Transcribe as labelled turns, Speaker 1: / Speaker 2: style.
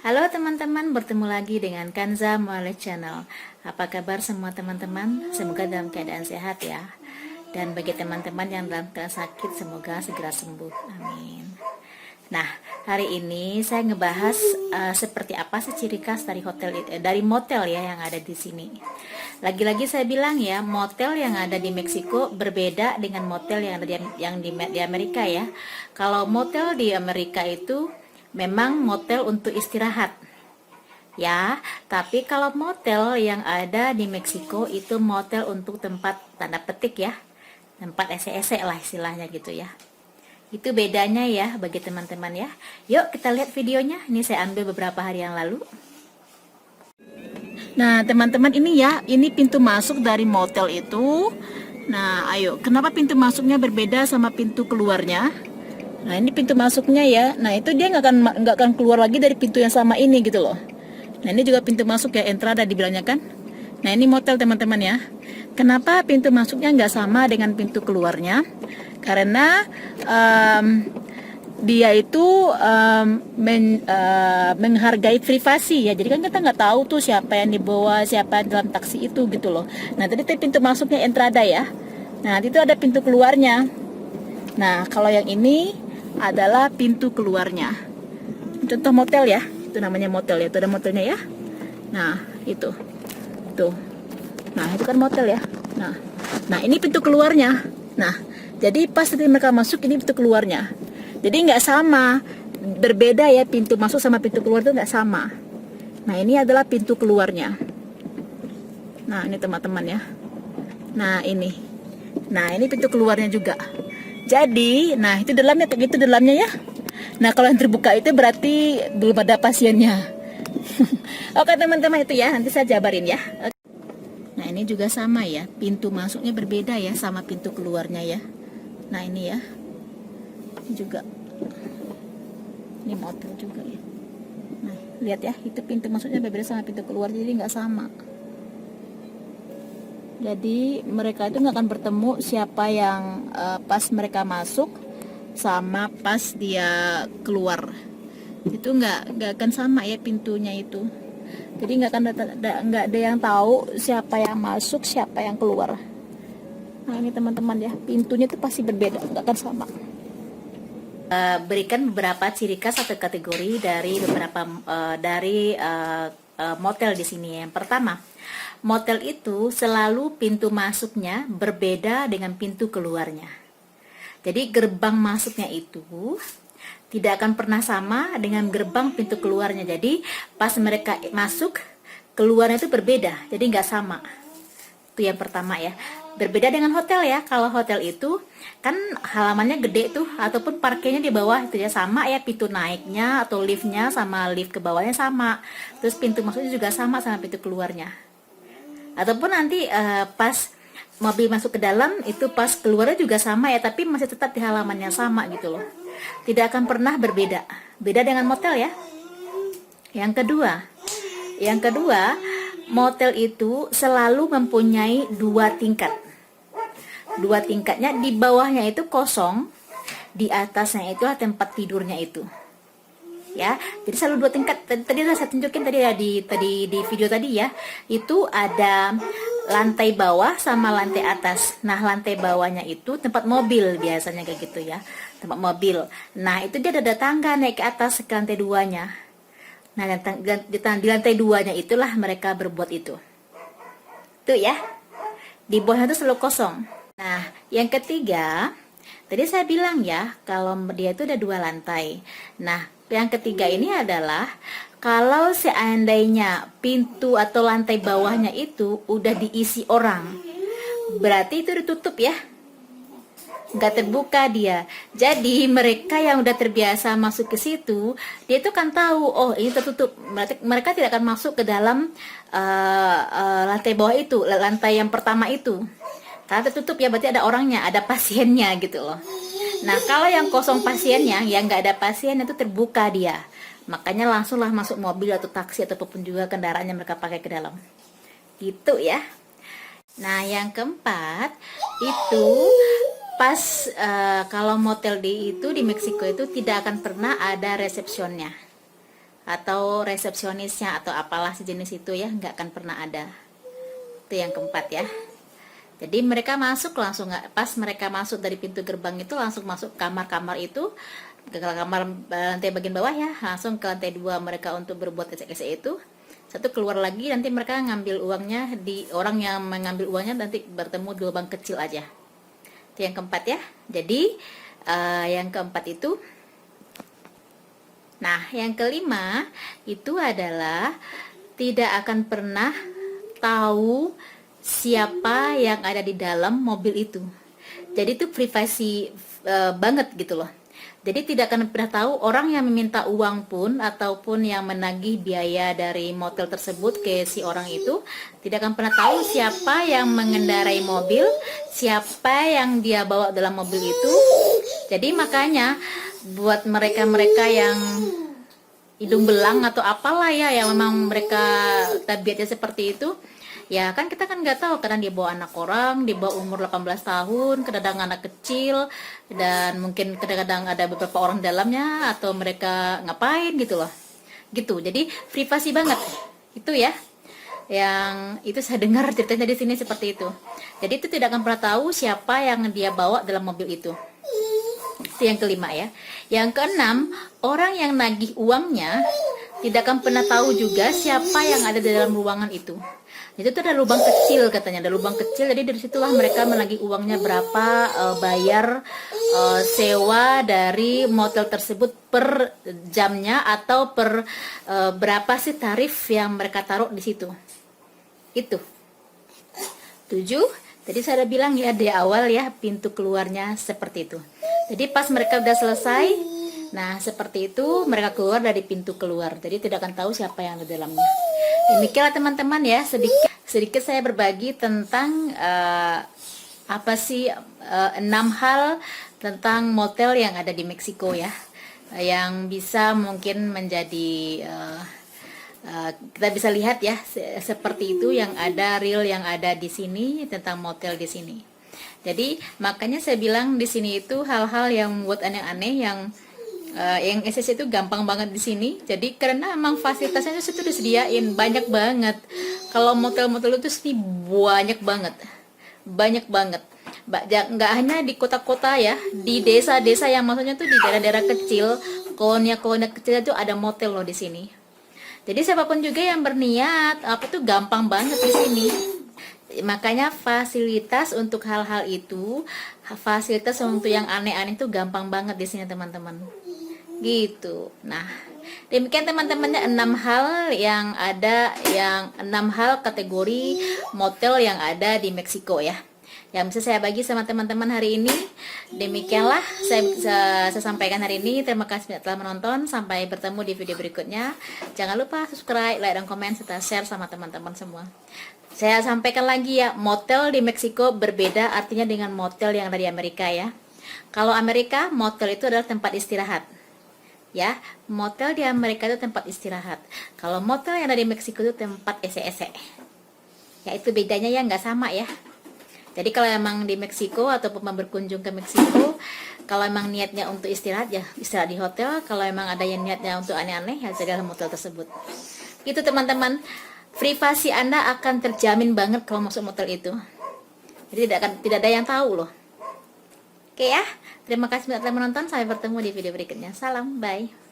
Speaker 1: Halo teman-teman, bertemu lagi dengan Kanza Muale Channel. Apa kabar semua teman-teman? Semoga dalam keadaan sehat ya. Dan bagi teman-teman yang dalam keadaan sakit, semoga segera sembuh. Amin. Nah, hari ini saya ngebahas seperti apa sih ciri khas dari dari motel ya yang ada di sini. Lagi-lagi saya bilang ya, motel yang ada di Meksiko berbeda dengan motel yang ada di Amerika ya. Kalau motel di Amerika itu memang motel untuk istirahat ya, tapi kalau motel yang ada di Meksiko itu motel untuk tempat tanda petik ya, tempat ese-ese lah istilahnya gitu ya. Itu bedanya ya bagi teman-teman ya. Yuk kita lihat videonya. Ini saya ambil beberapa hari yang lalu. Nah teman-teman, ini ya, ini pintu masuk dari motel itu. Nah ayo, kenapa pintu masuknya berbeda sama pintu keluarnya? Nah ini pintu masuknya ya. Nah itu dia nggak akan keluar lagi dari pintu yang sama ini gitu loh. Nah ini juga pintu masuk ya, entrada dibilangnya kan. Nah ini motel teman-teman ya. Kenapa pintu masuknya nggak sama dengan pintu keluarnya? Karena dia itu menghargai privasi ya. Jadi kan kita nggak tahu tuh siapa yang dibawa, siapa yang dalam taksi itu gitu loh. Nah tadi itu pintu masuknya entrada ya. Nah itu ada pintu keluarnya. Nah kalau yang ini adalah pintu keluarnya. Contoh motel ya, itu namanya motel ya, itu ada motelnya ya. Nah itu tuh, nah itu kan motel ya. Nah ini pintu keluarnya. Nah jadi pas nanti mereka masuk, ini pintu keluarnya. Jadi nggak sama, berbeda ya, pintu masuk sama pintu keluar itu nggak sama. Nah ini adalah pintu keluarnya. Nah ini teman-teman ya. Nah ini pintu keluarnya juga. Jadi, nah itu dalamnya kayak gitu dalamnya ya. Nah kalau yang terbuka itu berarti belum ada pasiennya. Oke teman-teman, itu ya, nanti saya jabarin ya. Nah ini juga sama ya, pintu masuknya berbeda ya sama pintu keluarnya ya. Nah ini ya, ini juga, ini motel juga ya. Nah lihat ya, itu pintu masuknya berbeda sama pintu keluar, jadi nggak sama. Jadi mereka itu nggak akan bertemu siapa yang pas mereka masuk sama pas dia keluar. Itu nggak akan sama ya pintunya itu. Jadi nggak ada yang tahu siapa yang masuk, siapa yang keluar. Nah ini teman-teman ya, pintunya itu pasti berbeda, nggak akan sama. Berikan beberapa ciri khas atau kategori dari beberapa motel di sini. Yang pertama, motel itu selalu pintu masuknya berbeda dengan pintu keluarnya. Jadi gerbang masuknya itu tidak akan pernah sama dengan gerbang pintu keluarnya. Jadi pas mereka masuk, keluarnya itu berbeda, jadi nggak sama. Itu yang pertama ya. Berbeda dengan hotel ya. Kalau hotel itu kan halamannya gede tuh, ataupun parkirnya di bawah itu ya, sama ya, pintu naiknya atau liftnya sama lift ke bawahnya sama. Terus pintu masuknya juga sama pintu keluarnya. Ataupun nanti pas mobil masuk ke dalam itu pas keluarnya juga sama ya, tapi masih tetap di halamannya sama gitu loh. Tidak akan pernah berbeda. Beda dengan motel ya. Yang kedua, motel itu selalu mempunyai dua tingkat. Dua tingkatnya, di bawahnya itu kosong, di atasnya itu tempat tidurnya itu. Ya, jadi selalu dua tingkat. Tadi saya tunjukin tadi ya di video tadi ya, itu ada lantai bawah sama lantai atas. Nah lantai bawahnya itu tempat mobil, biasanya kayak gitu ya, tempat mobil. Nah itu dia ada tangga naik ke atas ke lantai duanya. Nah di lantai duanya itulah mereka berbuat itu. Tuh ya, di bawahnya itu selalu kosong. Nah yang ketiga, tadi saya bilang ya, kalau dia itu ada dua lantai. Nah yang ketiga ini adalah kalau seandainya pintu atau lantai bawahnya itu udah diisi orang, berarti itu ditutup ya, nggak terbuka dia. Jadi mereka yang udah terbiasa masuk ke situ, dia itu kan tahu, oh ini tertutup. Berarti mereka tidak akan masuk ke dalam lantai bawah itu, lantai yang pertama itu, karena tertutup ya, berarti ada orangnya, ada pasiennya gitu loh. Nah kalau yang kosong pasiennya, yang nggak ada pasien, itu terbuka dia. Makanya langsunglah masuk mobil atau taksi ataupun juga kendaraan yang mereka pakai ke dalam. Gitu ya. Nah yang keempat, itu pas kalau motel di Meksiko itu tidak akan pernah ada resepsionnya. atau resepsionisnya atau apalah sejenis itu ya, nggak akan pernah ada. Itu yang keempat ya. Jadi mereka masuk langsung, pas mereka masuk dari pintu gerbang itu langsung masuk kamar-kamar itu, ke kamar lantai bagian bawah ya, langsung ke lantai 2 mereka untuk berbuat ecek-ecek itu. Satu keluar lagi, nanti mereka ngambil uangnya, di orang yang mengambil uangnya nanti bertemu di lubang kecil aja. Itu yang keempat ya. Jadi yang keempat itu. Nah, yang kelima itu adalah tidak akan pernah tahu siapa yang ada di dalam mobil itu. Jadi itu privasi banget gitu loh. Jadi tidak akan pernah tahu orang yang meminta uang pun ataupun yang menagih biaya dari motel tersebut ke si orang itu, tidak akan pernah tahu siapa yang mengendarai mobil, siapa yang dia bawa dalam mobil itu. Jadi makanya buat mereka-mereka yang hidung belang atau apalah ya, yang memang mereka tabiatnya seperti itu, ya kan kita kan nggak tahu, kadang dia bawa anak orang, dia bawa umur 18 tahun, kadang anak kecil, dan mungkin kadang-kadang ada beberapa orang dalamnya, atau mereka ngapain gitu loh. Gitu, jadi privasi banget itu ya. Yang itu saya dengar ceritanya di sini seperti itu. Jadi itu tidak akan pernah tahu siapa yang dia bawa dalam mobil itu. Itu yang kelima ya. Yang keenam, orang yang nagih uangnya tidak akan pernah tahu juga siapa yang ada di dalam ruangan itu. Itu tuh ada lubang kecil katanya, ada lubang kecil. Jadi dari situlah mereka menagih uangnya berapa, bayar sewa dari motel tersebut per jamnya atau per berapa sih tarif yang mereka taruh di situ. Itu. 7. Tadi saya udah bilang ya di awal ya, pintu keluarnya seperti itu. Jadi pas mereka udah selesai, nah seperti itu mereka keluar dari pintu keluar. Jadi tidak akan tahu siapa yang ada di dalamnya. Demikianlah teman-teman ya, sedikit saya berbagi tentang apa sih 6 hal tentang motel yang ada di Meksiko ya, yang bisa mungkin menjadi kita bisa lihat ya seperti itu yang ada real yang ada di sini tentang motel di sini. Jadi makanya saya bilang di sini itu hal-hal yang membuat aneh-aneh yang SS itu gampang banget di sini. Jadi karena emang fasilitasnya itu disediain banyak banget. Kalau motel-motel itu sih banyak banget, banyak banget. Nggak hanya di kota-kota ya, di desa-desa yang maksudnya tuh di daerah-daerah kecil, kolonia-kolonia kecil itu ada motel loh di sini. Jadi siapapun juga yang berniat apa tuh gampang banget di sini. Makanya fasilitas untuk hal-hal itu, fasilitas untuk yang aneh-aneh itu gampang banget di sini teman-teman. Gitu. Nah, demikian teman-temannya 6 hal yang ada, yang 6 hal kategori motel yang ada di Meksiko ya, yang bisa saya bagi sama teman-teman hari ini. Demikianlah saya sampaikan hari ini. Terima kasih telah menonton. Sampai bertemu di video berikutnya. Jangan lupa subscribe, like, dan komen, serta share sama teman-teman semua. Saya sampaikan lagi ya, motel di Meksiko berbeda artinya dengan motel yang ada di Amerika ya. Kalau Amerika, motel itu adalah tempat istirahat. Ya, motel di Amerika itu tempat istirahat. Kalau motel yang ada di Meksiko itu tempat ese-ese. Ya itu bedanya ya, nggak sama ya. Jadi kalau emang di Meksiko atau berkunjung ke Meksiko, kalau emang niatnya untuk istirahat ya istirahat di hotel. Kalau emang ada yang niatnya untuk aneh-aneh ya carilah motel tersebut. Itu teman-teman, privasi Anda akan terjamin banget kalau masuk motel itu. Jadi tidak ada yang tahu loh. Oke ya, terima kasih telah menonton. Sampai bertemu di video berikutnya. Salam, bye.